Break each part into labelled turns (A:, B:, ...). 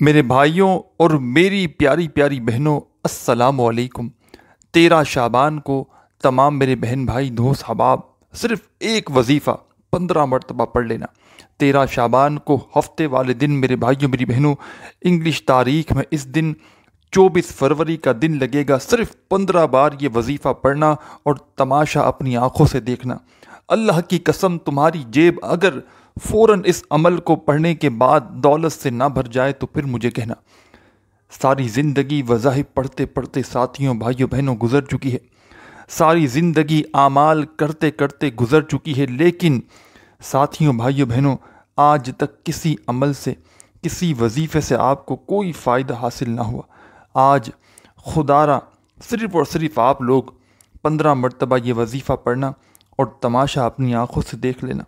A: میرے بھائیوں اور میری پیاری پیاری بہنوں، السلام علیکم۔ 13 شعبان کو تمام میرے بہن بھائی دوست احباب صرف ایک وظیفہ 15 مرتبہ پڑھ لینا۔ 13 شعبان کو ہفتے والے دن میرے بھائیوں میری بہنوں، انگلش تاریخ میں اس دن 24 فروری کا دن لگے گا۔ صرف 15 بار یہ وظیفہ پڑھنا اور تماشا اپنی آنکھوں سے دیکھنا۔ اللہ کی قسم، تمہاری جیب اگر فوراً اس عمل کو پڑھنے کے بعد دولت سے نہ بھر جائے تو پھر مجھے کہنا۔ ساری زندگی وظائف پڑھتے پڑھتے ساتھیوں بھائیوں بہنوں گزر چکی ہے، ساری زندگی اعمال کرتے کرتے گزر چکی ہے، لیکن ساتھیوں بھائیوں بہنوں آج تک کسی عمل سے، کسی وظیفے سے آپ کو کوئی فائدہ حاصل نہ ہوا۔ آج خدا را صرف اور صرف آپ لوگ 15 مرتبہ یہ وظیفہ پڑھنا اور تماشا اپنی آنکھوں سے دیکھ لینا۔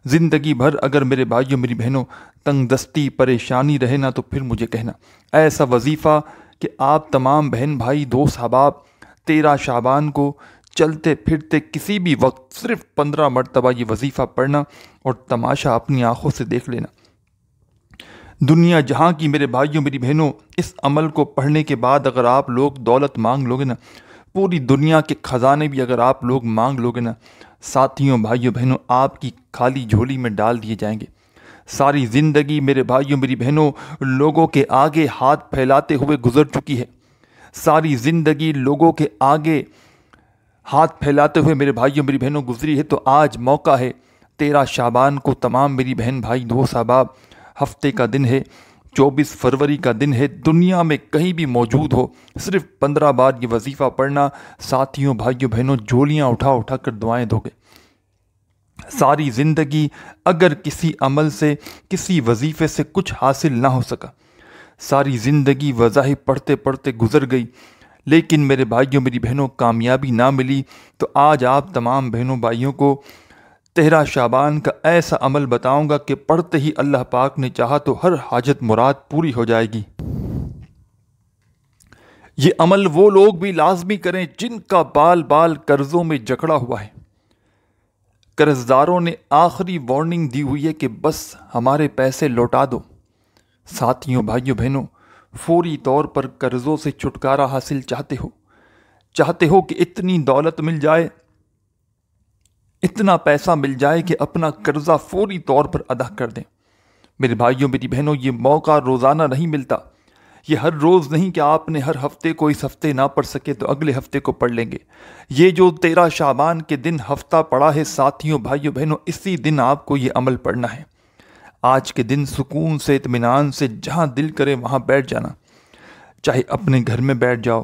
A: زندگی بھر اگر میرے بھائیوں میری بہنوں تنگ دستی پریشانی رہے نا تو پھر مجھے کہنا۔ ایسا وظیفہ کہ آپ تمام بہن بھائی دوست احباب 13 شعبان کو چلتے پھرتے کسی بھی وقت صرف 15 مرتبہ یہ وظیفہ پڑھنا اور تماشا اپنی آنکھوں سے دیکھ لینا۔ دنیا جہاں کی میرے بھائیوں میری بہنوں اس عمل کو پڑھنے کے بعد اگر آپ لوگ دولت مانگ لوگے نا، پوری دنیا کے خزانے بھی اگر آپ لوگ مانگ لوگے نا، ساتھیوں بھائیوں بہنوں آپ کی خالی جھولی میں ڈال دیے جائیں گے۔ ساری زندگی میرے بھائیوں میری بہنوں لوگوں کے آگے ہاتھ پھیلاتے ہوئے گزر چکی ہے، ساری زندگی لوگوں کے آگے ہاتھ پھیلاتے ہوئے میرے بھائیوں میری بہنوں گزری ہے، تو آج موقع ہے 13 شعبان کو تمام میری بہن بھائی دوست احباب ہفتے کا دن ہے، 24 فروری کا دن ہے، دنیا میں کہیں بھی موجود ہو صرف 15 بار یہ وظیفہ پڑھنا۔ ساتھیوں بھائیوں بہنوں جھولیاں اٹھا اٹھا کر دعائیں دو گے۔ ساری زندگی اگر کسی عمل سے، کسی وظیفے سے کچھ حاصل نہ ہو سکا، ساری زندگی وظائف پڑھتے پڑھتے گزر گئی، لیکن میرے بھائیوں میری بہنوں کامیابی نہ ملی، تو آج آپ تمام بہنوں بھائیوں کو 13 شعبان کا ایسا عمل بتاؤں گا کہ پڑھتے ہی اللہ پاک نے چاہا تو ہر حاجت مراد پوری ہو جائے گی۔ یہ عمل وہ لوگ بھی لازمی کریں جن کا بال بال قرضوں میں جکڑا ہوا ہے۔ قرض داروں نے آخری وارننگ دی ہوئی ہے کہ بس ہمارے پیسے لوٹا دو۔ ساتھیوں بھائیوں بہنوں فوری طور پر قرضوں سے چھٹکارا حاصل چاہتے ہو کہ اتنی دولت مل جائے، اتنا پیسہ مل جائے کہ اپنا قرضہ فوری طور پر ادا کر دیں۔ میرے بھائیوں میری بہنوں یہ موقع روزانہ نہیں ملتا، یہ ہر روز نہیں کہ آپ نے ہر ہفتے کو اس ہفتے نہ پڑھ سکے تو اگلے ہفتے کو پڑھ لیں گے۔ یہ جو 13 شعبان کے دن ہفتہ پڑا ہے ساتھیوں بھائیوں بہنوں، اسی دن آپ کو یہ عمل پڑھنا ہے۔ آج کے دن سکون سے اطمینان سے جہاں دل کرے وہاں بیٹھ جانا، چاہے اپنے گھر میں بیٹھ جاؤ،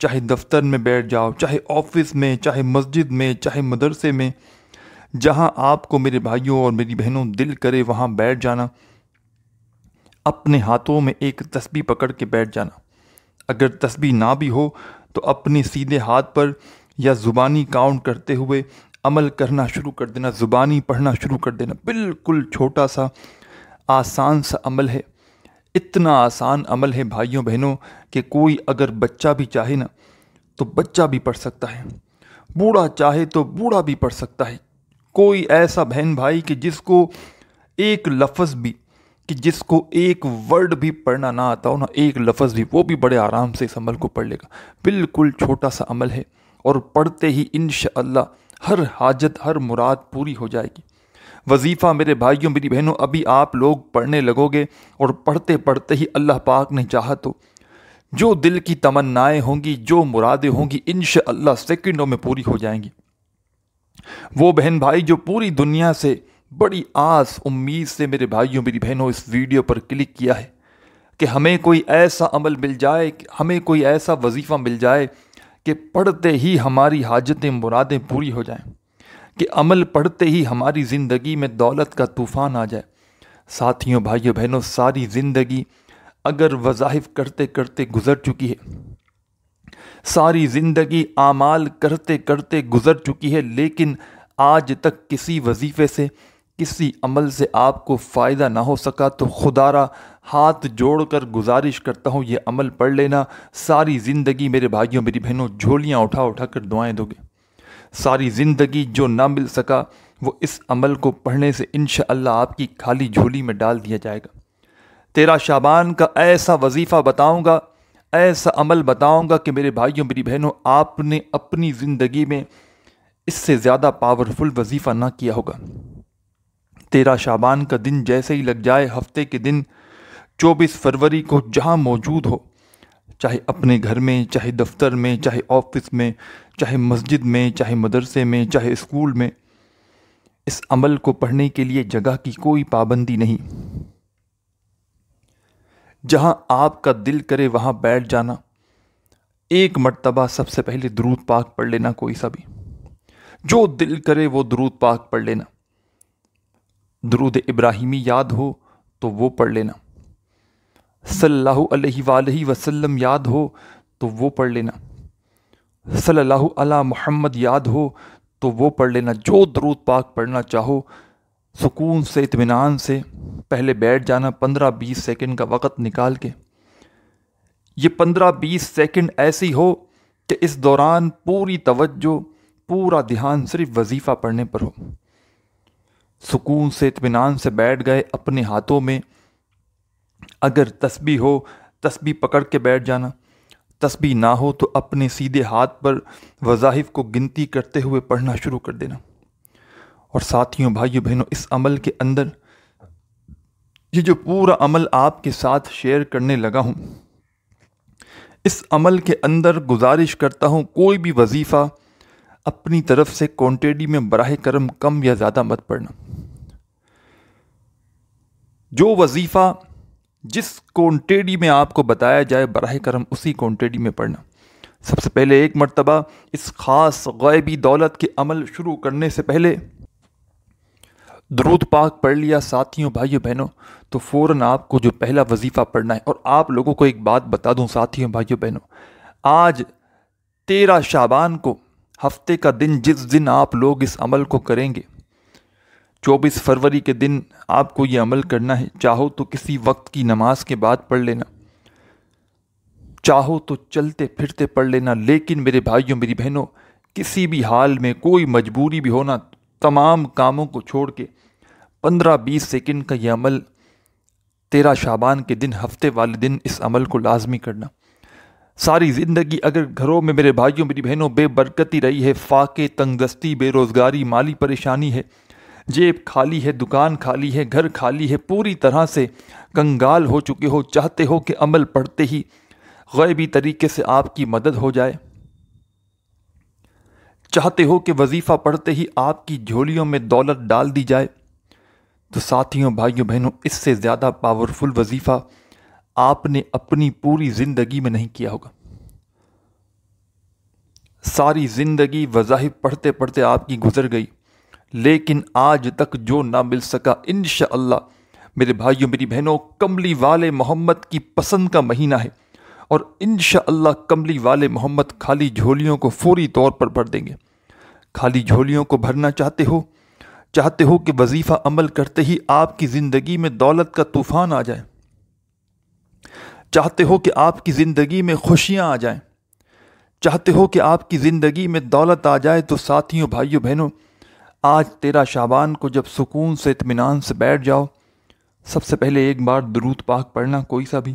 A: چاہے دفتر میں بیٹھ جاؤ، چاہے آفس میں، چاہے مسجد میں، چاہے مدرسے میں، جہاں آپ کو میرے بھائیوں اور میری بہنوں دل کرے وہاں بیٹھ جانا۔ اپنے ہاتھوں میں ایک تسبیح پکڑ کے بیٹھ جانا، اگر تسبیح نہ بھی ہو تو اپنے سیدھے ہاتھ پر یا زبانی کاؤنٹ کرتے ہوئے عمل کرنا شروع کر دینا، زبانی پڑھنا شروع کر دینا۔ بالکل چھوٹا سا آسان سا عمل ہے، اتنا آسان عمل ہے بھائیوں بہنوں کہ کوئی اگر بچہ بھی چاہے نا تو بچہ بھی پڑھ سکتا ہے، بوڑھا چاہے تو بوڑھا بھی پڑھ سکتا ہے۔ کوئی ایسا بہن بھائی کہ جس کو ایک لفظ بھی، کہ جس کو ایک ورڈ بھی پڑھنا نہ آتا ہو نا، ایک لفظ بھی، وہ بھی بڑے آرام سے اس عمل کو پڑھ لے گا۔ بالکل چھوٹا سا عمل ہے اور پڑھتے ہی انشاءاللہ ہر حاجت ہر مراد پوری ہو جائے گی۔ وظیفہ میرے بھائیوں میری بہنوں ابھی آپ لوگ پڑھنے لگو گے اور پڑھتے پڑھتے ہی اللہ پاک نے چاہا تو جو دل کی تمنائیں ہوں گی، جو مرادیں ہوں گی، انشاءاللہ سیکنڈوں میں پوری ہو جائیں گی۔ وہ بہن بھائی جو پوری دنیا سے بڑی آس امید سے میرے بھائیوں میری بہنوں اس ویڈیو پر کلک کیا ہے کہ ہمیں کوئی ایسا عمل مل جائے، ہمیں کوئی ایسا وظیفہ مل جائے کہ پڑھتے ہی ہماری حاجتیں مرادیں پوری ہو جائیں، کہ عمل پڑھتے ہی ہماری زندگی میں دولت کا طوفان آ جائے۔ ساتھیوں بھائیوں بہنوں ساری زندگی اگر وظائف کرتے کرتے گزر چکی ہے، ساری زندگی اعمال کرتے کرتے گزر چکی ہے، لیکن آج تک کسی وظیفے سے، کسی عمل سے آپ کو فائدہ نہ ہو سکا، تو خدا را ہاتھ جوڑ کر گزارش کرتا ہوں یہ عمل پڑھ لینا۔ ساری زندگی میرے بھائیوں میری بہنوں جھولیاں اٹھا اٹھا کر دعائیں دو گے۔ ساری زندگی جو نہ مل سکا وہ اس عمل کو پڑھنے سے انشاءاللہ آپ کی خالی جھولی میں ڈال دیا جائے گا۔ 13 شعبان کا ایسا وظیفہ بتاؤں گا، ایسا عمل بتاؤں گا کہ میرے بھائیوں میری بہنوں آپ نے اپنی زندگی میں اس سے زیادہ پاورفل وظیفہ نہ کیا ہوگا۔ 13 شعبان کا دن جیسے ہی لگ جائے، ہفتے کے دن 24 فروری کو جہاں موجود ہو، چاہے اپنے گھر میں، چاہے دفتر میں، چاہے آفس میں، چاہے مسجد میں، چاہے مدرسے میں، چاہے اسکول میں، اس عمل کو پڑھنے کے لیے جگہ کی کوئی پابندی نہیں۔ جہاں آپ کا دل کرے وہاں بیٹھ جانا، ایک مرتبہ سب سے پہلے درود پاک پڑھ لینا، کوئی سا بھی جو دل کرے وہ درود پاک پڑھ لینا۔ درود ابراہیمی یاد ہو تو وہ پڑھ لینا، صلی اللہ علیہ وآلہ وسلم یاد ہو تو وہ پڑھ لینا، صلی اللہ علی محمد یاد ہو تو وہ پڑھ لینا۔ جو درود پاک پڑھنا چاہو سکون سے اطمینان سے پہلے بیٹھ جانا، 15-20 سیکنڈ کا وقت نکال کے۔ یہ 15-20 سیکنڈ ایسی ہو کہ اس دوران پوری توجہ، پورا دھیان صرف وظیفہ پڑھنے پر ہو۔ سکون سے اطمینان سے بیٹھ گئے، اپنے ہاتھوں میں اگر تسبیح ہو تسبیح پکڑ کے بیٹھ جانا، تسبیح نہ ہو تو اپنے سیدھے ہاتھ پر وظائف کو گنتی کرتے ہوئے پڑھنا شروع کر دینا۔ اور ساتھیوں، بھائیوں، بہنوں، اس عمل کے اندر یہ جو پورا عمل آپ کے ساتھ شیئر کرنے لگا ہوں، اس عمل کے اندر گزارش کرتا ہوں کوئی بھی وظیفہ اپنی طرف سے کوانٹیٹی میں براہ کرم کم یا زیادہ مت پڑھنا۔ جو وظیفہ جس کوانٹیٹی میں آپ کو بتایا جائے براہ کرم اسی کوانٹیٹی میں پڑھنا۔ سب سے پہلے ایک مرتبہ اس خاص غیبی دولت کے عمل شروع کرنے سے پہلے درود پاک پڑھ لیا ساتھیوں، بھائیوں، بہنوں، تو فوراً آپ کو جو پہلا وظیفہ پڑھنا ہے۔ اور آپ لوگوں کو ایک بات بتا دوں ساتھیوں، بھائیوں، بہنوں، آج 13 شعبان کو، ہفتے کا دن، جس دن آپ لوگ اس عمل کو کریں گے، 24 فروری کے دن آپ کو یہ عمل کرنا ہے۔ چاہو تو کسی وقت کی نماز کے بعد پڑھ لینا، چاہو تو چلتے پھرتے پڑھ لینا، لیکن میرے بھائیوں میری بہنوں، کسی بھی حال میں کوئی مجبوری بھی ہونا، تمام کاموں کو چھوڑ کے 15-20 سیکنڈ کا یہ عمل 13 شعبان کے دن، ہفتے والے دن، اس عمل کو لازمی کرنا۔ ساری زندگی اگر گھروں میں میرے بھائیوں میری بہنوں بے برکتی رہی ہے، فاقے، تنگ دستی، بے روزگاری، مالی پریشانی ہے، جیب خالی ہے، دکان خالی ہے، گھر خالی ہے، پوری طرح سے کنگال ہو چکے ہو، چاہتے ہو کہ عمل پڑھتے ہی غیبی طریقے سے آپ کی مدد ہو جائے، چاہتے ہو کہ وظیفہ پڑھتے ہی آپ کی جھولیوں میں دولت ڈال دی جائے، تو ساتھیوں، بھائیوں، بہنوں، اس سے زیادہ پاورفل وظیفہ آپ نے اپنی پوری زندگی میں نہیں کیا ہوگا۔ ساری زندگی وظائف پڑھتے پڑھتے آپ کی گزر گئی، لیکن آج تک جو نہ مل سکا، انشاءاللہ میرے بھائیوں میری بہنوں، کملی والے محمد کی پسند کا مہینہ ہے، اور انشاءاللہ کملی والے محمد خالی جھولیوں کو فوری طور پر بھر دیں گے۔ خالی جھولیوں کو بھرنا چاہتے ہو کہ وظیفہ عمل کرتے ہی آپ کی زندگی میں دولت کا طوفان آ جائے، چاہتے ہو کہ آپ کی زندگی میں خوشیاں آ جائیں، چاہتے ہو کہ آپ کی زندگی میں دولت آ جائے، تو ساتھیوں، بھائیوں، بہنوں، آج 13 شعبان کو جب سکون سے اطمینان سے بیٹھ جاؤ، سب سے پہلے ایک بار درود پاک پڑھنا، کوئی سا بھی۔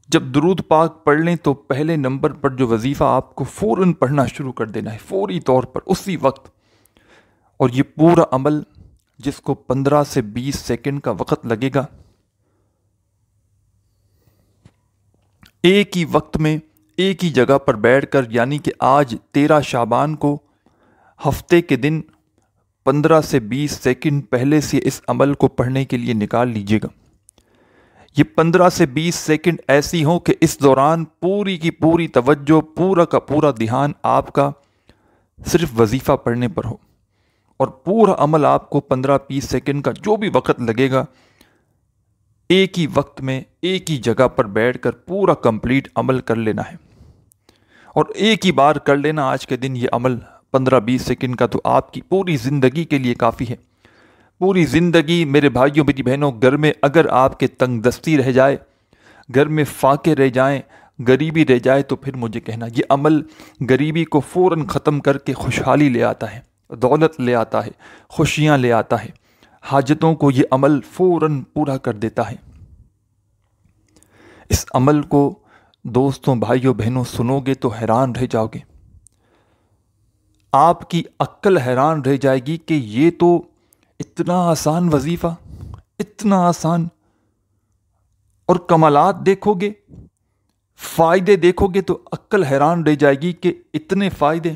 A: جب درود پاک پڑھ لیں تو پہلے نمبر پر جو وظیفہ آپ کو فوراً پڑھنا شروع کر دینا ہے، فوری طور پر، اسی وقت۔ اور یہ پورا عمل جس کو 15 سے 20 سیکنڈ کا وقت لگے گا، ایک ہی وقت میں ایک ہی جگہ پر بیٹھ کر، یعنی کہ آج 13 شعبان کو ہفتے کے دن 15 سے 20 سیکنڈ پہلے سے اس عمل کو پڑھنے کے لیے نکال لیجئے گا۔ یہ 15 سے 20 سیکنڈ ایسی ہوں کہ اس دوران پوری کی پوری توجہ، پورا کا پورا دھیان آپ کا صرف وظیفہ پڑھنے پر ہو، اور پورا عمل آپ کو 15-20 سیکنڈ کا جو بھی وقت لگے گا، ایک ہی وقت میں ایک ہی جگہ پر بیٹھ کر پورا کمپلیٹ عمل کر لینا ہے، اور ایک ہی بار کر لینا آج کے دن یہ عمل 15-20 سیکنڈ کا، تو آپ کی پوری زندگی کے لیے کافی ہے۔ پوری زندگی میرے بھائیوں میری بہنوں، گھر میں اگر آپ کے تنگ دستی رہ جائے، گھر میں فاقے رہ جائیں، غریبی رہ جائے، تو پھر مجھے کہنا، یہ عمل غریبی کو فوراً ختم کر کے خوشحالی لے آتا ہے، دولت لے آتا ہے، خوشیاں لے آتا ہے۔ حاجتوں کو یہ عمل فوراً پورا کر دیتا ہے۔ اس عمل کو دوستوں، بھائیوں، بہنوں سنو گے تو حیران رہ جاؤ گے۔ آپ کی عقل حیران رہ جائے گی کہ یہ تو اتنا آسان وظیفہ، اتنا آسان، اور کمالات دیکھو گے، فائدے دیکھو گے تو عقل حیران رہ جائے گی کہ اتنے فائدے۔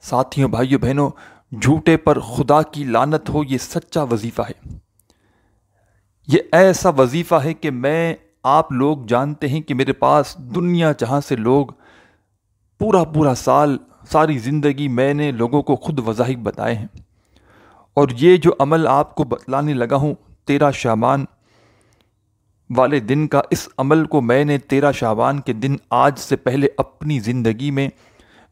A: ساتھیوں، بھائیوں، بہنوں، جھوٹے پر خدا کی لعنت ہو، یہ سچا وظیفہ ہے۔ یہ ایسا وظیفہ ہے کہ آپ لوگ جانتے ہیں کہ میرے پاس دنیا جہاں سے لوگ پورا سال، ساری زندگی میں نے لوگوں کو خود وظائف بتائے ہیں، اور یہ جو عمل آپ کو بتلانے لگا ہوں 13 شعبان والے دن کا، اس عمل کو میں نے 13 شعبان کے دن آج سے پہلے اپنی زندگی میں،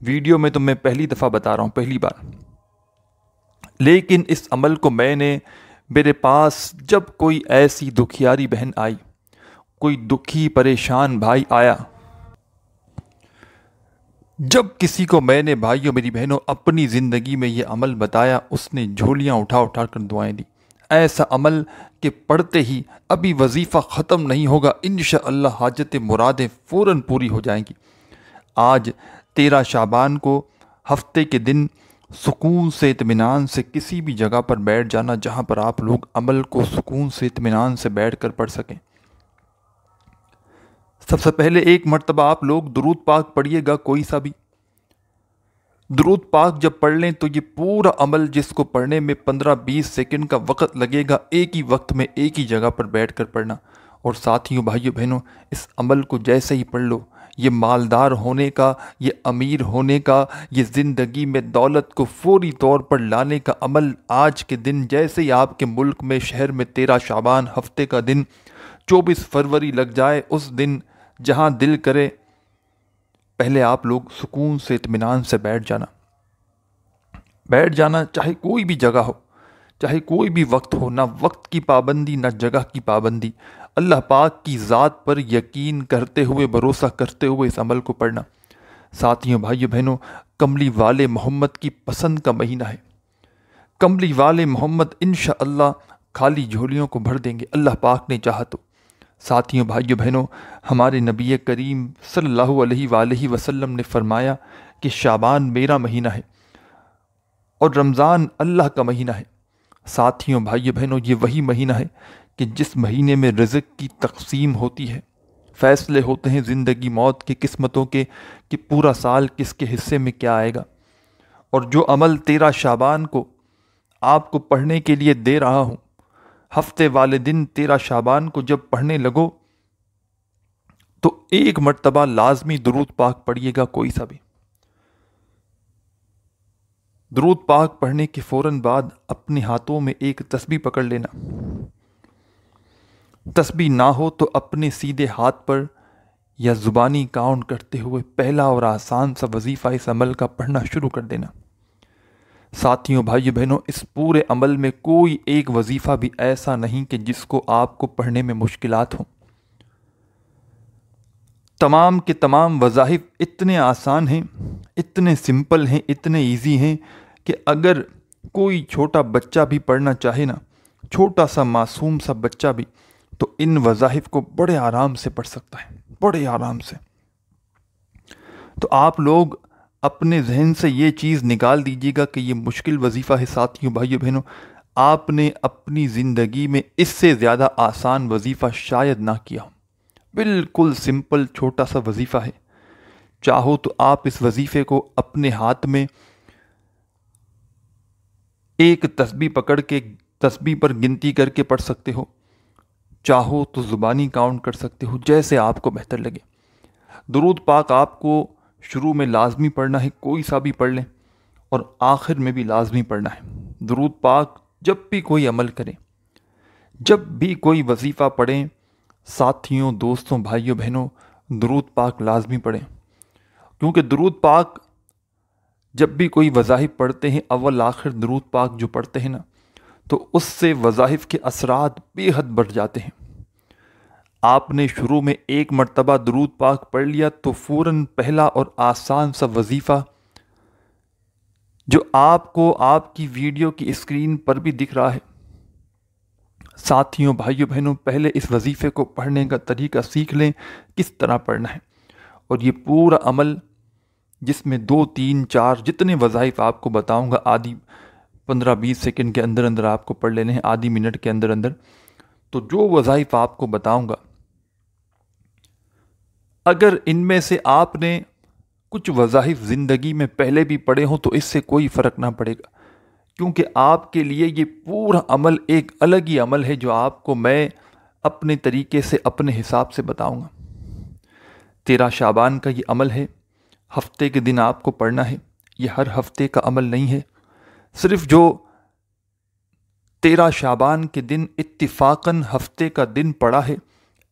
A: ویڈیو میں تو میں پہلی دفعہ بتا رہا ہوں، پہلی بار، لیکن اس عمل کو میں نے، میرے پاس جب کوئی ایسی دکھیاری بہن آئی، کوئی دکھی پریشان بھائی آیا، جب کسی کو میں نے، بھائیوں میری بہنوں، اپنی زندگی میں یہ عمل بتایا، اس نے جھولیاں اٹھا کر دعائیں دی۔ ایسا عمل کہ پڑھتے ہی ابھی وظیفہ ختم نہیں ہوگا، انشاءاللہ حاجت مرادیں فوراً پوری ہو جائیں گی۔ آج 13 شعبان کو ہفتے کے دن سکون سے، اطمینان سے کسی بھی جگہ پر بیٹھ جانا جہاں پر آپ لوگ عمل کو سکون سے، اطمینان سے بیٹھ کر پڑھ سکیں۔ سب سے پہلے ایک مرتبہ آپ لوگ درود پاک پڑھیے گا، کوئی سا بھی درود پاک جب پڑھ لیں تو یہ پورا عمل، جس کو پڑھنے میں 15-20 سیکنڈ کا وقت لگے گا، ایک ہی وقت میں ایک ہی جگہ پر بیٹھ کر پڑھنا۔ اور ساتھیوں، بھائیوں، بہنوں، اس عمل کو جیسے ہی پڑھ لو، یہ مالدار ہونے کا، یہ امیر ہونے کا، یہ زندگی میں دولت کو فوری طور پر لانے کا عمل آج کے دن، جیسے ہی آپ کے ملک میں، شہر میں 13 شعبان ہفتے کا دن 24 فروری لگ جائے، اس دن جہاں دل کرے پہلے آپ لوگ سکون سے، اطمینان سے بیٹھ جانا، چاہے کوئی بھی جگہ ہو، چاہے کوئی بھی وقت ہو، نہ وقت کی پابندی نہ جگہ کی پابندی، اللہ پاک کی ذات پر یقین کرتے ہوئے، بھروسہ کرتے ہوئے اس عمل کو پڑھنا۔ ساتھیوں، بھائیوں، بہنوں، کملی والے محمد کی پسند کا مہینہ ہے۔ کملی والے محمد انشاءاللہ خالی جھولیوں کو بھر دیں گے، اللہ پاک نے چاہا تو۔ ساتھیوں، بھائیوں، بہنوں، ہمارے نبی کریم صلی اللہ علیہ وآلہ وسلم نے فرمایا کہ شعبان میرا مہینہ ہے اور رمضان اللہ کا مہینہ ہے۔ ساتھیوں، بھائیوں، بہنوں، یہ وہی مہینہ ہے کہ جس مہینے میں رزق کی تقسیم ہوتی ہے، فیصلے ہوتے ہیں زندگی موت کی، قسمتوں کے، کہ پورا سال کس کے حصے میں کیا آئے گا۔ اور جو عمل 13 شعبان کو آپ کو پڑھنے کے لیے دے رہا ہوں، ہفتے والے دن 13 شعبان کو جب پڑھنے لگو تو ایک مرتبہ لازمی درود پاک پڑھیے گا، کوئی سا بھی۔ درود پاک پڑھنے کے فوراً بعد اپنے ہاتھوں میں ایک تسبیح پکڑ لینا۔ تسبیح نہ ہو تو اپنے سیدھے ہاتھ پر یا زبانی کاؤنٹ کرتے ہوئے پہلا اور آسان سا وظیفہ اس عمل کا پڑھنا شروع کر دینا۔ ساتھیوں، بھائیوں، بہنوں، اس پورے عمل میں کوئی ایک وظیفہ بھی ایسا نہیں کہ جس کو آپ کو پڑھنے میں مشکلات ہوں۔ تمام کے تمام وظائف اتنے آسان ہیں، اتنے سمپل ہیں، اتنے ایزی ہیں کہ اگر کوئی چھوٹا بچہ بھی پڑھنا چاہے نا، چھوٹا سا معصوم سا بچہ بھی، تو ان وظائف کو بڑے آرام سے پڑھ سکتا ہے، بڑے آرام سے۔ تو آپ لوگ اپنے ذہن سے یہ چیز نکال دیجیے گا کہ یہ مشکل وظیفہ ہے۔ ساتھیوں، بھائیوں، بہنوں، آپ نے اپنی زندگی میں اس سے زیادہ آسان وظیفہ شاید نہ کیا ہو۔ بالکل سمپل چھوٹا سا وظیفہ ہے۔ چاہو تو آپ اس وظیفے کو اپنے ہاتھ میں ایک تسبیح پکڑ کے تسبیح پر گنتی کر کے پڑھ سکتے ہو، چاہو تو زبانی کاؤنٹ کر سکتے ہو، جیسے آپ کو بہتر لگے۔ درود پاک آپ کو شروع میں لازمی پڑھنا ہے، کوئی سا بھی پڑھ لیں، اور آخر میں بھی لازمی پڑھنا ہے۔ درود پاک جب بھی کوئی عمل کریں، جب بھی کوئی وظیفہ پڑھیں، ساتھیوں، دوستوں، بھائیوں، بہنوں، درود پاک لازمی پڑھیں، کیونکہ درود پاک جب بھی کوئی وظائف پڑھتے ہیں، اول آخر درود پاک جو پڑھتے ہیں نا، تو اس سے وظائف کے اثرات بے حد بڑھ جاتے ہیں۔ آپ نے شروع میں ایک مرتبہ درود پاک پڑھ لیا تو فوراً پہلا اور آسان سا وظیفہ جو آپ کو آپ کی ویڈیو کی اسکرین پر بھی دکھ رہا ہے، ساتھیوں بھائیوں بہنوں، پہلے اس وظیفے کو پڑھنے کا طریقہ سیکھ لیں کس طرح پڑھنا ہے، اور یہ پورا عمل جس میں 2 3 4 جتنے وظائف آپ کو بتاؤں گا، آدھی 15 20 سیکنڈ کے اندر اندر آپ کو پڑھ لینے ہیں، آدھی منٹ کے اندر اندر. تو جو وظائف آپ کو بتاؤں گا، اگر ان میں سے آپ نے کچھ وظائف زندگی میں پہلے بھی پڑھے ہوں تو اس سے کوئی فرق نہ پڑے گا، کیونکہ آپ کے لیے یہ پورا عمل ایک الگ ہی عمل ہے جو آپ کو میں اپنے طریقے سے اپنے حساب سے بتاؤں گا. 13 شعبان کا یہ عمل ہے، ہفتے کے دن آپ کو پڑھنا ہے. یہ ہر ہفتے کا عمل نہیں ہے، صرف جو 13 شعبان کے دن اتفاقاً ہفتے کا دن پڑا ہے،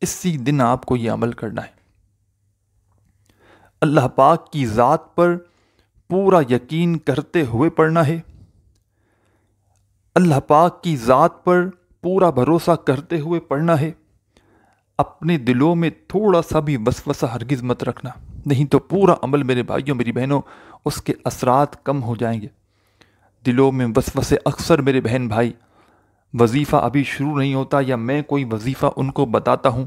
A: اسی دن آپ کو یہ عمل کرنا ہے. اللہ پاک کی ذات پر پورا یقین کرتے ہوئے پڑھنا ہے، اللہ پاک کی ذات پر پورا بھروسہ کرتے ہوئے پڑھنا ہے. اپنے دلوں میں تھوڑا سا بھی وسوسہ ہرگز مت رکھنا، نہیں تو پورا عمل میرے بھائیوں میری بہنوں اس کے اثرات کم ہو جائیں گے. دلوں میں وسوسے اکثر میرے بہن بھائی، وظیفہ ابھی شروع نہیں ہوتا یا میں کوئی وظیفہ ان کو بتاتا ہوں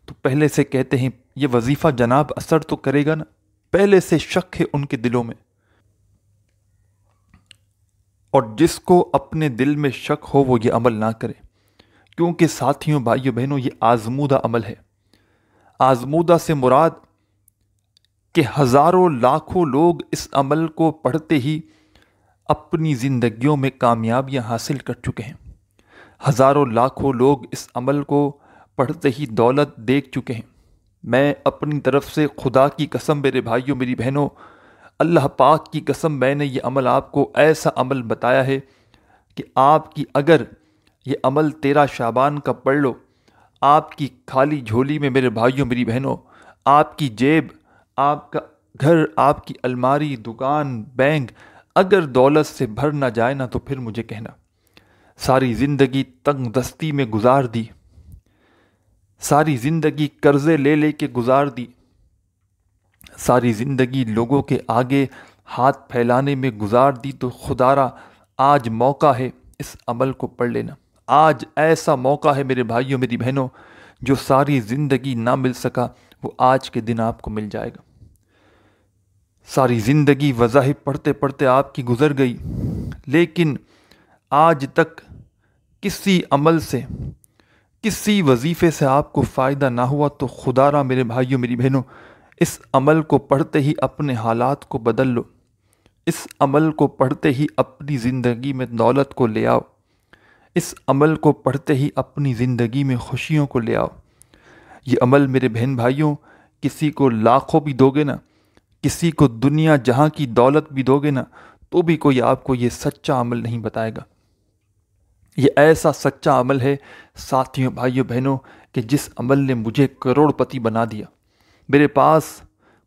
A: تو پہلے سے کہتے ہیں یہ وظیفہ جناب اثر تو کرے گا نا، پہلے سے شک ہے ان کے دلوں میں. اور جس کو اپنے دل میں شک ہو وہ یہ عمل نہ کرے، کیونکہ ساتھیوں بھائیوں بہنوں یہ آزمودہ عمل ہے. آزمودہ سے مراد کہ ہزاروں لاکھوں لوگ اس عمل کو پڑھتے ہی اپنی زندگیوں میں کامیابیاں حاصل کر چکے ہیں. ہزاروں لاکھوں لوگ اس عمل کو پڑھتے ہی دولت دیکھ چکے ہیں. میں اپنی طرف سے خدا کی قسم میرے بھائیوں میری بہنوں، اللہ پاک کی قسم، میں نے یہ عمل آپ کو ایسا عمل بتایا ہے کہ آپ کی اگر یہ عمل 13 شعبان کا پڑھ لو، آپ کی خالی جھولی میں میرے بھائیوں میری بہنوں، آپ کی جیب، آپ کا گھر، آپ کی الماری، دکان، بینک اگر دولت سے بھر نہ جائے نا تو پھر مجھے کہنا. ساری زندگی تنگ دستی میں گزار دی، ساری زندگی قرضے لے لے کے گزار دی، ساری زندگی لوگوں کے آگے ہاتھ پھیلانے میں گزار دی، تو خدارا آج موقع ہے اس عمل کو پڑھ لینا. آج ایسا موقع ہے میرے بھائیوں میری بہنوں، جو ساری زندگی نہ مل سکا وہ آج کے دن آپ کو مل جائے گا. ساری زندگی وظائف پڑھتے پڑھتے آپ کی گزر گئی، لیکن آج تک کسی عمل سے، کسی وظیفے سے آپ کو فائدہ نہ ہوا، تو خدا را میرے بھائیوں میری بہنوں اس عمل کو پڑھتے ہی اپنے حالات کو بدل لو. اس عمل کو پڑھتے ہی اپنی زندگی میں دولت کو لے آؤ. اس عمل کو پڑھتے ہی اپنی زندگی میں خوشیوں کو لے آؤ. یہ عمل میرے بہن بھائیوں کسی کو لاکھوں بھی دو گے نا، کسی کو دنیا جہاں کی دولت بھی دو گے نا، تو بھی کوئی آپ کو یہ سچا عمل نہیں بتائے گا. یہ ایسا سچا عمل ہے ساتھیوں بھائیوں بہنوں کہ جس عمل نے مجھے کروڑ پتی بنا دیا. میرے پاس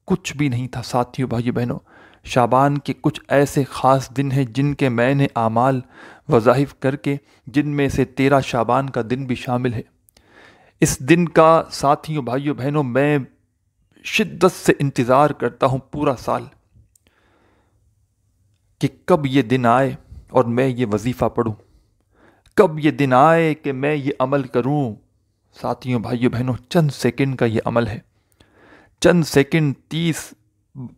A: کچھ بھی نہیں تھا ساتھیوں بھائیوں بہنوں. شعبان کے کچھ ایسے خاص دن ہیں جن کے میں نے اعمال وظائف کر کے، جن میں سے 13 شعبان کا دن بھی شامل ہے. اس دن کا ساتھیوں بھائیوں بہنوں میں شدت سے انتظار کرتا ہوں پورا سال، کہ کب یہ دن آئے اور میں یہ وظیفہ پڑھوں، کب یہ دن آئے کہ میں یہ عمل کروں. ساتھیوں بھائیوں بہنوں چند سیکنڈ کا یہ عمل ہے، چند سیکنڈ، 30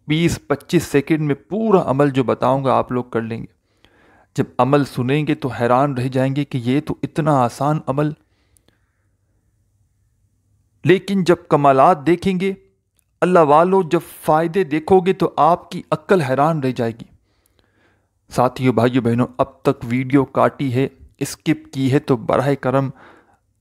A: 20 25 سیکنڈ میں پورا عمل جو بتاؤں گا آپ لوگ کر لیں گے. جب عمل سنیں گے تو حیران رہ جائیں گے کہ یہ تو اتنا آسان عمل، لیکن جب کمالات دیکھیں گے، اللہ والو جب فائدے دیکھو گے تو آپ کی عقل حیران رہ جائے گی. ساتھیوں بھائیوں بہنوں اب تک ویڈیو کاٹی ہے، اسکپ کی ہے، تو براہ کرم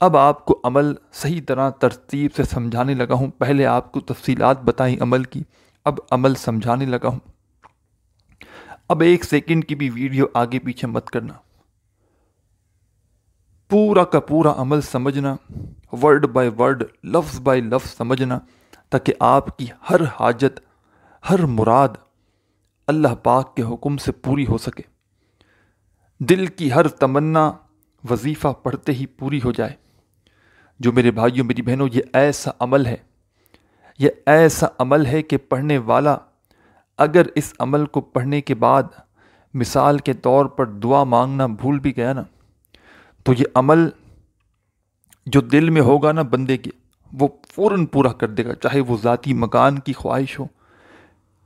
A: اب آپ کو عمل صحیح طرح ترتیب سے سمجھانے لگا ہوں. پہلے آپ کو تفصیلات بتائیں عمل کی، اب عمل سمجھانے لگا ہوں. اب 1 سیکنڈ کی بھی ویڈیو آگے پیچھے مت کرنا، پورا کا پورا عمل سمجھنا، ورڈ بائی ورڈ، لفظ بائی لفظ سمجھنا، تاکہ آپ کی ہر حاجت، ہر مراد اللہ پاک کے حکم سے پوری ہو سکے. دل کی ہر تمنا وظیفہ پڑھتے ہی پوری ہو جائے. جو میرے بھائیوں میری بہنوں یہ ایسا عمل ہے، یہ ایسا عمل ہے کہ پڑھنے والا اگر اس عمل کو پڑھنے کے بعد مثال کے طور پر دعا مانگنا بھول بھی گیا نا، تو یہ عمل جو دل میں ہوگا نا بندے کے، وہ فوراً پورا کر دے گا، چاہے وہ ذاتی مکان کی خواہش ہو،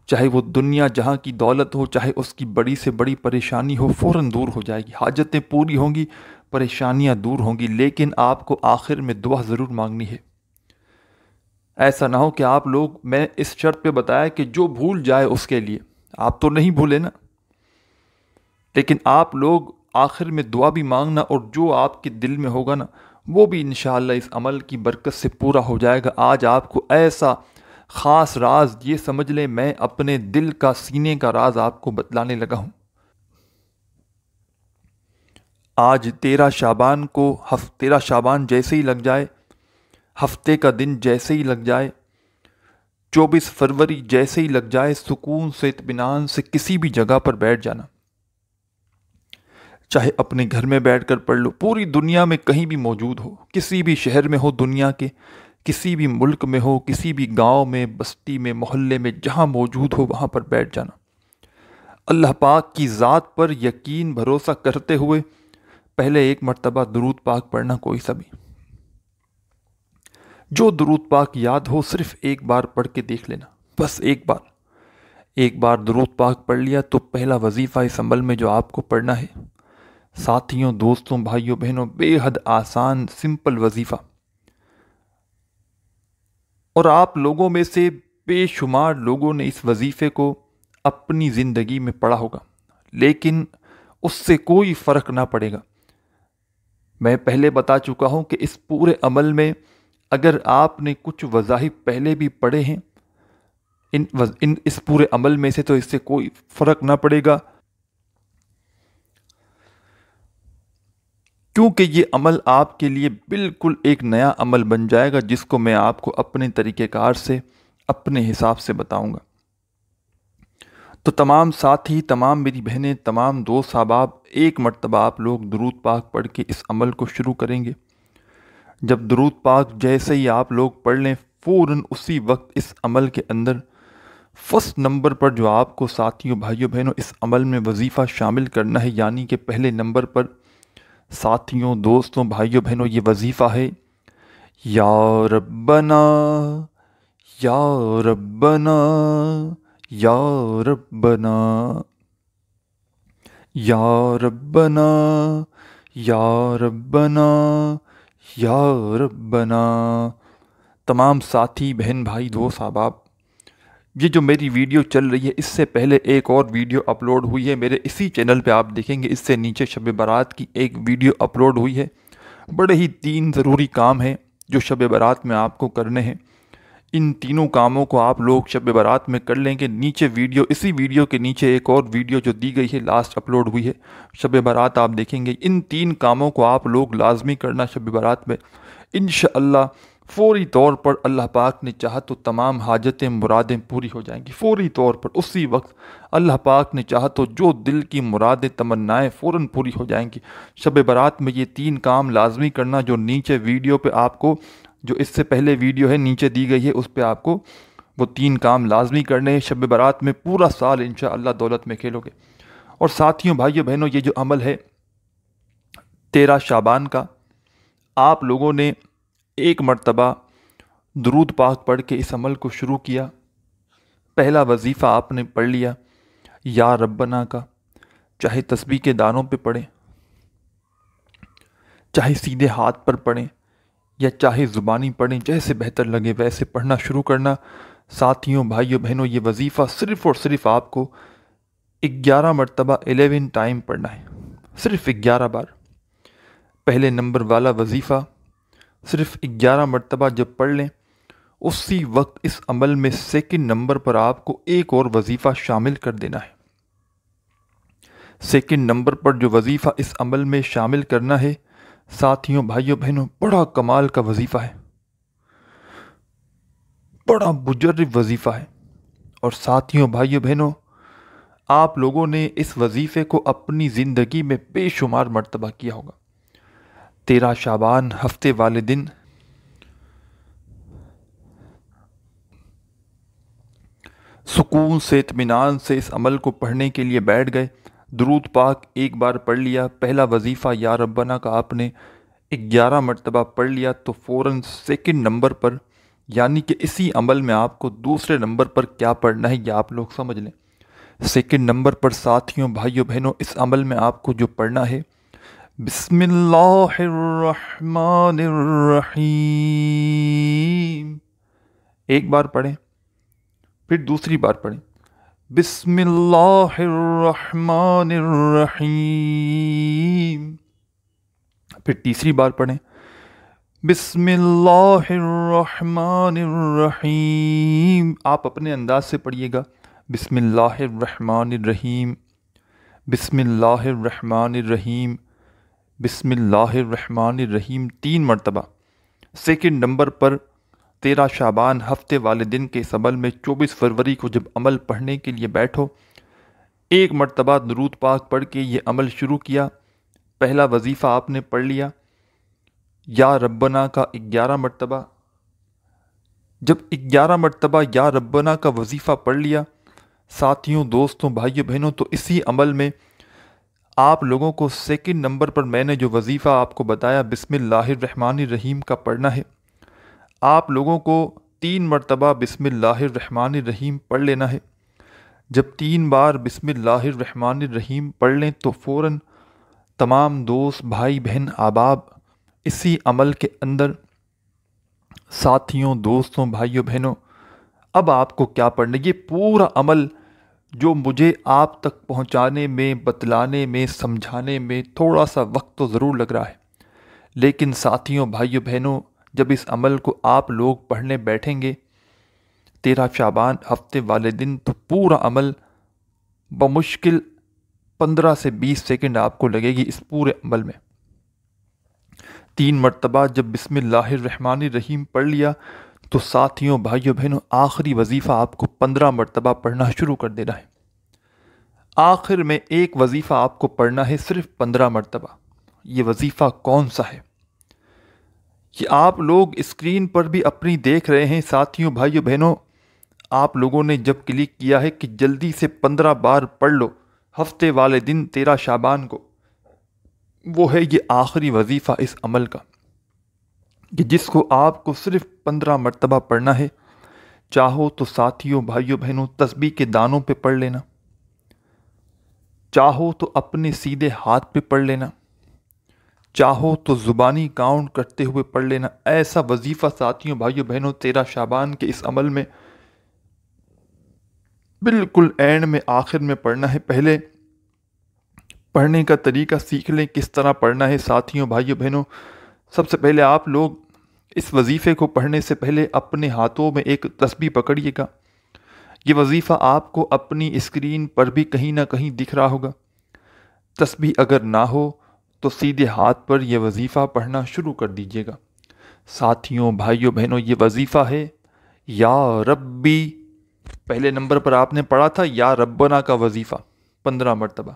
A: چاہے وہ دنیا جہاں کی دولت ہو، چاہے اس کی بڑی سے بڑی پریشانی ہو، فوراً دور ہو جائے گی، حاجتیں پوری ہوں گی، پریشانیاں دور ہوں گی۔ لیکن آپ کو آخر میں دعا ضرور مانگنی ہے۔ ایسا نہ ہو کہ آپ لوگ، میں اس شرط پہ بتایا کہ جو بھول جائے اس کے لیے، آپ تو نہیں بھولے نا، لیکن آپ لوگ آخر میں دعا بھی مانگنا، اور جو آپ کے دل میں ہوگا نا وہ بھی انشاءاللہ اس عمل کی برکت سے پورا ہو جائے گا۔ آج آپ کو ایسا خاص راز، یہ سمجھ لیں میں اپنے دل کا، سینے کا راز آپ کو بتلانے لگا ہوں۔ آج 13 شعبان کو، 13 شعبان جیسے ہی لگ جائے، ہفتے کا دن جیسے ہی لگ جائے، 24 فروری جیسے ہی لگ جائے، سکون سے، اطمینان سے کسی بھی جگہ پر بیٹھ جانا، چاہے اپنے گھر میں بیٹھ کر پڑھ لو، پوری دنیا میں کہیں بھی موجود ہو، کسی بھی شہر میں ہو دنیا کے، کسی بھی ملک میں ہو، کسی بھی گاؤں میں، بستی میں، محلے میں، جہاں موجود ہو وہاں پر بیٹھ جانا، اللہ پاک کی ذات پر یقین بھروسہ کرتے ہوئے پہلے ایک مرتبہ درود پاک پڑھنا، کوئی سا بھی جو درود پاک یاد ہو صرف ایک بار پڑھ کے دیکھ لینا، بس ایک بار درود پاک پڑھ لیا تو پہلا وظیفہ اس عمل میں جو آپ کو پڑھنا ہے، ساتھیوں، دوستوں، بھائیوں، بہنوں، بے حد آسان سمپل وظیفہ، اور آپ لوگوں میں سے بے شمار لوگوں نے اس وظیفے کو اپنی زندگی میں پڑھا ہوگا، لیکن اس سے کوئی فرق نہ پڑے گا۔ میں پہلے بتا چکا ہوں کہ اس پورے عمل میں اگر آپ نے کچھ وظائف پہلے بھی پڑھے ہیں اس پورے عمل میں سے، تو اس سے کوئی فرق نہ پڑے گا، کیونکہ یہ عمل آپ کے لیے بالکل ایک نیا عمل بن جائے گا، جس کو میں آپ کو اپنے طریقہ کار سے، اپنے حساب سے بتاؤں گا۔ تو تمام ساتھی، تمام میری بہنیں، تمام دوست احباب، ایک مرتبہ آپ لوگ درود پاک پڑھ کے اس عمل کو شروع کریں گے۔ جب درود پاک جیسے ہی آپ لوگ پڑھ لیں، فوراً اسی وقت اس عمل کے اندر فرسٹ نمبر پر جو آپ کو ساتھیوں، بھائیوں، بہنوں اس عمل میں وظیفہ شامل کرنا ہے، یعنی کہ پہلے نمبر پر ساتھیوں، دوستوں، بھائیوں، بہنوں یہ وظیفہ ہے، یا ربنا، یا ربنا، یا ربنا، یا ربنا، یا ربنا، یا ربنا۔ تمام ساتھی، بہن، بھائی، دوست احباب، یہ جو میری ویڈیو چل رہی ہے، اس سے پہلے ایک اور ویڈیو اپلوڈ ہوئی ہے میرے اسی چینل پہ، آپ دیکھیں گے اس سے نیچے شب برات کی ایک ویڈیو اپلوڈ ہوئی ہے۔ بڑے ہی 3 ضروری کام ہیں جو شب برات میں آپ کو کرنے ہیں۔ ان تینوں کاموں کو آپ لوگ شب برات میں کر لیں گے۔ نیچے ویڈیو، اسی ویڈیو کے نیچے ایک اور ویڈیو جو دی گئی ہے، لاسٹ اپلوڈ ہوئی ہے شب برات، آپ دیکھیں گے۔ ان 3 کاموں کو آپ لوگ لازمی کرنا شب برات میں، انشاءاللہ فوری طور پر اللہ پاک نے چاہا تو تمام حاجتیں، مرادیں پوری ہو جائیں گی، فوری طور پر اسی وقت اللہ پاک نے چاہا تو جو دل کی مرادیں، تمنائیں فوراً پوری ہو جائیں گی۔ شب برات میں یہ 3 کام لازمی کرنا، جو نیچے ویڈیو پہ آپ کو، جو اس سے پہلے ویڈیو ہے نیچے دی گئی ہے، اس پہ آپ کو وہ 3 کام لازمی کرنے ہیں۔ شب برات میں پورا سال انشاءاللہ دولت میں کھیلو گے۔ اور ساتھیوں، بھائیوں، بہنوں، یہ جو عمل ہے 13 شعبان کا، آپ لوگوں نے ایک مرتبہ درود پاک پڑھ کے اس عمل کو شروع کیا، پہلا وظیفہ آپ نے پڑھ لیا یا ربنا کا، چاہے تسبیح کے دانوں پہ پڑھیں، چاہے سیدھے ہاتھ پر پڑھیں، یا چاہے زبانی پڑھیں، جیسے بہتر لگے ویسے پڑھنا شروع کرنا۔ ساتھیوں، بھائیوں، بہنوں، یہ وظیفہ صرف اور صرف آپ کو 11 مرتبہ 11 ٹائم پڑھنا ہے، صرف 11 بار۔ پہلے نمبر والا وظیفہ صرف 11 مرتبہ جب پڑھ لیں، اسی وقت اس عمل میں سیکنڈ نمبر پر آپ کو ایک اور وظیفہ شامل کر دینا ہے۔ سیکنڈ نمبر پر جو وظیفہ اس عمل میں شامل کرنا ہے، ساتھیوں، بھائیوں، بہنوں، بڑا کمال کا وظیفہ ہے، بڑا مجرب وظیفہ ہے۔ اور ساتھیوں، بھائیوں، بہنوں، آپ لوگوں نے اس وظیفے کو اپنی زندگی میں بے شمار مرتبہ کیا ہوگا۔ 13 شعبان ہفتے والے دن سکون سے، اطمینان سے اس عمل کو پڑھنے کے لیے بیٹھ گئے، درود پاک ایک بار پڑھ لیا، پہلا وظیفہ یا ربنا کا آپ نے 11 مرتبہ پڑھ لیا تو فوراً سیکنڈ نمبر پر، یعنی کہ اسی عمل میں آپ کو دوسرے نمبر پر کیا پڑھنا ہے یہ آپ لوگ سمجھ لیں۔ سیکنڈ نمبر پر ساتھیوں بھائیوں بہنوں اس عمل میں آپ کو جو پڑھنا ہے، بسم اللہ الرحمن الرحیم، ایک بار پڑھیں، پھر دوسری بار پڑھیں، بسم اللہ الرحمن الرحیم، پھر تیسری بار پڑھیں، بسم اللہ الرحمن الرحیم۔ آپ اپنے انداز سے پڑھیے گا، بسم اللہ الرحمن الرحیم، بسم اللہ الرحمن الرحیم، بسم اللہ الرحمن الرحیم 3 مرتبہ۔ سیکنڈ نمبر پر 13 شعبان ہفتے والے دن کے اس عمل میں 24 فروری کو جب عمل پڑھنے کے لیے بیٹھو، ایک مرتبہ درود پاک پڑھ کے یہ عمل شروع کیا۔ پہلا وظیفہ آپ نے پڑھ لیا یا ربنا کا 11 مرتبہ۔ جب 11 مرتبہ یا ربنا کا وظیفہ پڑھ لیا ساتھیوں دوستوں بھائیوں بہنوں، تو اسی عمل میں آپ لوگوں کو سیکنڈ نمبر پر میں نے جو وظیفہ آپ کو بتایا بسم اللہ الرحمن الرحیم کا پڑھنا ہے۔ آپ لوگوں کو 3 مرتبہ بسم اللہ الرحمن الرحیم پڑھ لینا ہے۔ جب 3 بار بسم اللہ الرحمن الرحیم پڑھ لیں تو فوراً تمام دوست بھائی بہن احباب اسی عمل کے اندر ساتھیوں دوستوں بھائیوں بہنوں اب آپ کو کیا پڑھنا ہے؟ یہ پورا عمل جو مجھے آپ تک پہنچانے میں، بتلانے میں، سمجھانے میں تھوڑا سا وقت تو ضرور لگ رہا ہے، لیکن ساتھیوں بھائیوں بہنوں جب اس عمل کو آپ لوگ پڑھنے بیٹھیں گے 13 شعبان ہفتے والے دن، تو پورا عمل بمشکل 15 سے 20 سیکنڈ آپ کو لگے گی اس پورے عمل میں۔ 3 مرتبہ جب بسم اللہ الرحمن الرحیم پڑھ لیا تو ساتھیوں بھائیوں بہنوں آخری وظیفہ آپ کو 15 مرتبہ پڑھنا شروع کر دینا ہے۔ آخر میں ایک وظیفہ آپ کو پڑھنا ہے صرف 15 مرتبہ۔ یہ وظیفہ کون سا ہے؟ یہ آپ لوگ اسکرین پر بھی اپنی دیکھ رہے ہیں ساتھیوں بھائیوں بہنوں، آپ لوگوں نے جب کلک کیا ہے کہ جلدی سے 15 بار پڑھ لو ہفتے والے دن 13 شعبان کو، وہ ہے یہ آخری وظیفہ اس عمل کا، کہ جس کو آپ کو صرف 15 مرتبہ پڑھنا ہے۔ چاہو تو ساتھیوں بھائیوں بہنوں تسبیح کے دانوں پہ پڑھ لینا، چاہو تو اپنے سیدھے ہاتھ پہ پڑھ لینا، چاہو تو زبانی کاؤنٹ کرتے ہوئے پڑھ لینا۔ ایسا وظیفہ ساتھیوں بھائیوں بہنوں 13 شعبان کے اس عمل میں بالکل اینڈ میں آخر میں پڑھنا ہے۔ پہلے پڑھنے کا طریقہ سیکھ لیں کس طرح پڑھنا ہے ساتھیوں بھائیوں بہنوں۔ سب سے پہلے آپ لوگ اس وظیفے کو پڑھنے سے پہلے اپنے ہاتھوں میں ایک تسبیح پکڑیے گا۔ یہ وظیفہ آپ کو اپنی اسکرین پر بھی کہیں نہ کہیں دکھ رہا ہوگا۔ تسبیح اگر نہ ہو تو سیدھے ہاتھ پر یہ وظیفہ پڑھنا شروع کر دیجیے گا۔ ساتھیوں بھائیوں بہنوں یہ وظیفہ ہے یا ربی، پہلے نمبر پر آپ نے پڑھا تھا یا ربنا کا وظیفہ 15 مرتبہ،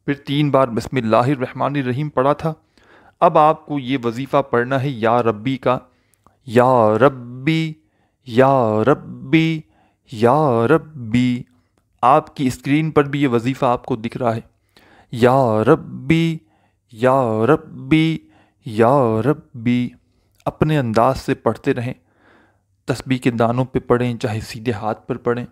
A: پھر 3 بار بسم اللہ الرحمن الرحیم پڑھا تھا۔ اب آپ کو یہ وظیفہ پڑھنا ہے یا ربی کا، یا ربی یا ربی یا ربی۔ آپ کی اسکرین پر بھی یہ وظیفہ آپ کو دکھ رہا ہے، یا ربی یا ربی یا ربی۔ اپنے انداز سے پڑھتے رہیں، تسبیح کے دانوں پہ پڑھیں چاہے سیدھے ہاتھ پر پڑھیں۔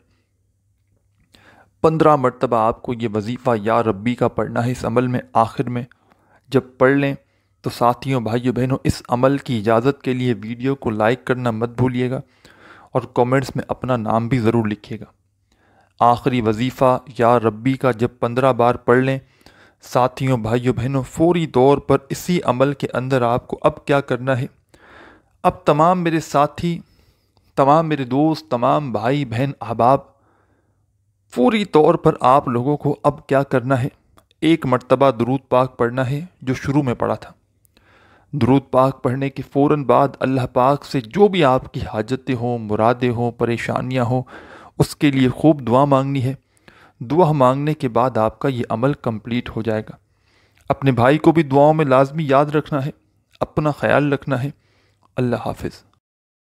A: 15 مرتبہ آپ کو یہ وظیفہ یا ربی کا پڑھنا ہے اس عمل میں۔ آخر میں جب پڑھ لیں تو ساتھیوں بھائیوں بہنوں اس عمل کی اجازت کے لیے ویڈیو کو لائک کرنا مت بھولیے گا اور کومنٹس میں اپنا نام بھی ضرور لکھیے گا۔ آخری وظیفہ یا ربی کا جب 15 بار پڑھ لیں ساتھیوں بھائیوں بہنوں، فوری طور پر اسی عمل کے اندر آپ کو اب کیا کرنا ہے؟ اب تمام میرے ساتھی، تمام میرے دوست، تمام بھائی بہن احباب، فوری طور پر آپ لوگوں کو اب کیا کرنا ہے؟ ایک مرتبہ درود پاک پڑھنا ہے جو شروع میں پڑھا تھا۔ درود پاک پڑھنے کے فوراً بعد اللہ پاک سے جو بھی آپ کی حاجتیں ہوں، مرادیں ہوں، پریشانیاں ہوں، اس کے لیے خوب دعا مانگنی ہے۔ دعا مانگنے کے بعد آپ کا یہ عمل کمپلیٹ ہو جائے گا۔ اپنے بھائی کو بھی دعاؤں میں لازمی یاد رکھنا ہے، اپنا خیال رکھنا ہے۔ اللہ حافظ۔